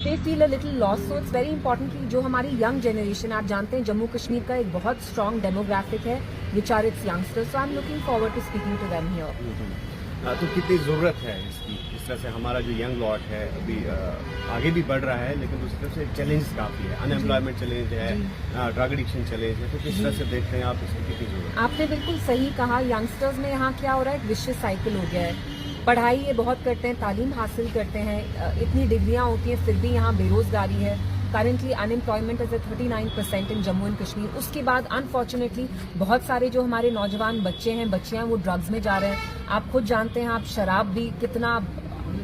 They feel a little lost, so it's very important कि जो हमारी यंग जनरेशन, आप जानते हैं जम्मू कश्मीर का एक बहुत स्ट्रॉन्ग डेमोग्राफिक है, which are its youngsters, so I'm looking forward to speaking to them here. तो कितनी ज़रूरत है इसकी? इस तरह से हमारा जो यंग लॉट है अभी आगे भी बढ़ रहा है, लेकिन दूसरी तरफ से चैलेंज काफ़ी है, अनएम्प्लॉयमेंट चैलेंज है, ड्रग एडिक्शन चैलेंज है, तो किस तरह से देखते हैं आप इसकी कितनी ज़रूरत है? आपने बिल्कुल सही कहा, यंगस्टर्स में यहाँ क्या हो रहा है, एक विशियस साइकिल हो गया है। पढ़ाई ये बहुत करते हैं, तालीम हासिल करते हैं, इतनी डिग्रियां होती हैं, फिर भी यहाँ बेरोजगारी है। Currently unemployment is 39% in Jammu and Kashmir. उसके बाद अनफॉर्चुनेटली बहुत सारे जो हमारे नौजवान बच्चे हैं, बच्चियां, वो ड्रग्स में जा रहे हैं। आप खुद जानते हैं, आप शराब भी कितना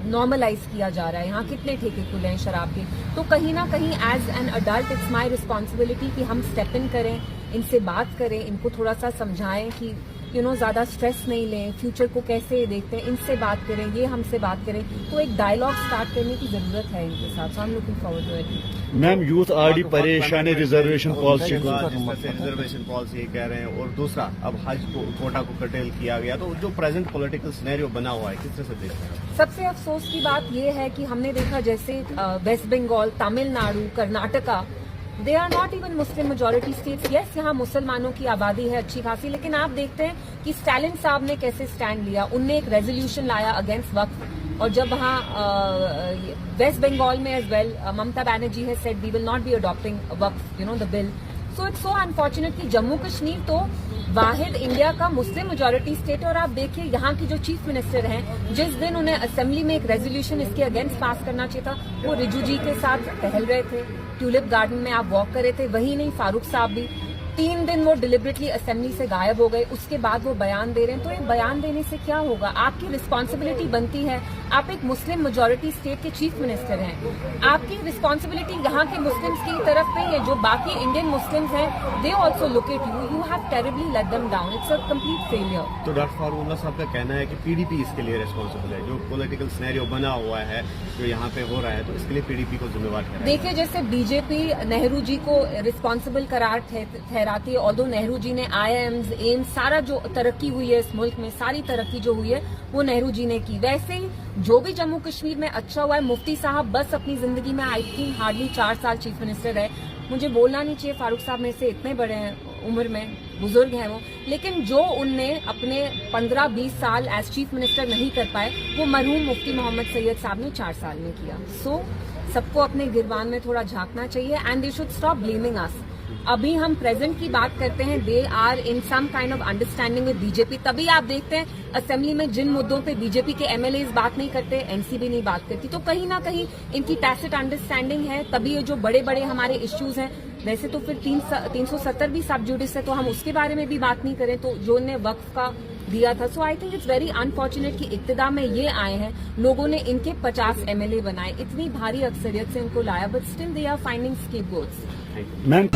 नॉर्मलाइज किया जा रहा है, यहाँ कितने ठेके खुले हैं शराब के। तो कहीं ना कहीं as an adult it's my responsibility कि हम स्टेप इन करें, इनसे बात करें, इनको थोड़ा सा समझाएं कि ज़्यादा स्ट्रेस नहीं लें, फ्यूचर को कैसे देखते हैं, इनसे बात करें, ये हमसे बात करें। तो एक डायलॉग स्टार्ट करने की जरूरत है इनके साथ। So I am looking forward to it. Ma'am, youth आरडी परेशान है रिजर्वेशन पॉलिसी को, रिजर्वेशन पॉलिसी कह रहे हैं, और दूसरा अब हज कोटा को कर्टेल किया गया, तो जो प्रेजेंट पॉलिटिकल सिनेरियो बना हुआ है, किस तरह से देखते हैं? सबसे अफसोस की बात यह है कि हमने देखा जैसे West Bengal, Tamil Nadu, Karnataka, they are not even Muslim majority states. Yes, यहाँ मुसलमानों की आबादी है अच्छी खासी, लेकिन आप देखते हैं कि स्टालिन साहब ने कैसे स्टैंड लिया। उनने एक रेजोल्यूशन लाया अगेंस्ट वक्फ, और जब वहाँ वेस्ट बंगाल में एज वेल ममता बनर्जी है said we will not be adopting Waqf the bill. So it's so unfortunate कि जम्मू कश्मीर तो वाहिद इंडिया का मुस्लिम मेजोरिटी स्टेट, और आप देखिए यहाँ की जो चीफ मिनिस्टर हैं, जिस दिन उन्हें असेंबली में एक रेजोल्यूशन इसके अगेंस्ट पास करना चाहिए था, वो रिजू जी के साथ टहल रहे थे, ट्यूलिप गार्डन में आप वॉक कर रहे थे। वही नहीं, फारूक साहब भी 3 दिन वो डिलिबरेटली असेंबली से गायब हो गए, उसके बाद वो बयान दे रहे हैं। तो ये बयान देने से क्या होगा? आपकी रिस्पॉन्सिबिलिटी बनती है, आप एक मुस्लिम मेजोरिटी स्टेट के चीफ मिनिस्टर हैं, आपकी रिस्पॉन्सिबिलिटी यहाँ के मुस्लिम्स की तरफ पे है, जो बाकी इंडियन मुस्लिम्स हैं, they also look at you, you have terribly let them down, it's a complete failure. तो डॉक्टर फारूक साहब का कहना है कि पीडीपी इसके लिए रिस्पॉन्सिबल है, जो पॉलिटिकल सिनेरियो बना हुआ है, जो यहाँ पे हो रहा है, तो इसके लिए पीडीपी को जिम्मेवार ठहराया। देखिए, जैसे बीजेपी नेहरू जी को रिस्पॉन्सिबल करार ठहराती है, ऑल्दो नेहरू जी ने IIMs, एम्स, सारा जो तरक्की हुई है इस मुल्क में, सारी तरक्की जो हुई है वो नेहरू जी ने की। वैसे ही जो भी जम्मू कश्मीर में अच्छा हुआ है, मुफ्ती साहब बस अपनी जिंदगी में आई थिंक हार्डली 4 साल चीफ मिनिस्टर है। मुझे बोलना नहीं चाहिए, फारूक साहब में से इतने बड़े हैं, उम्र में बुजुर्ग हैं वो, लेकिन जो उनने अपने 15-20 साल एज चीफ मिनिस्टर नहीं कर पाए, वो मरहूम मुफ्ती मोहम्मद सैयद साहब ने 4 साल में किया। सो सबको अपने गिरबान में थोड़ा झांकना चाहिए, and they should stop blaming us. अभी हम प्रेजेंट की बात करते हैं, they are in some kind of understanding with BJP, तभी आप देखते हैं असेंबली में जिन मुद्दों पे बीजेपी के MLAs बात नहीं करते, एनसीबी नहीं बात करती, तो कहीं ना कहीं इनकी टैसिट अंडरस्टैंडिंग है, तभी ये जो बड़े बड़े हमारे इश्यूज हैं। वैसे तो फिर 370 भी सब जुडिस है, तो हम उसके बारे में भी बात नहीं करें, तो जो उन्हें वक्फ का दिया था। So I think it's very unfortunate कि इक्तिदा में ये आए हैं, लोगों ने इनके 50 MLA बनाए, इतनी भारी अक्सरियत से इनको लाया, but still they are finding scapegoats. Ma'am.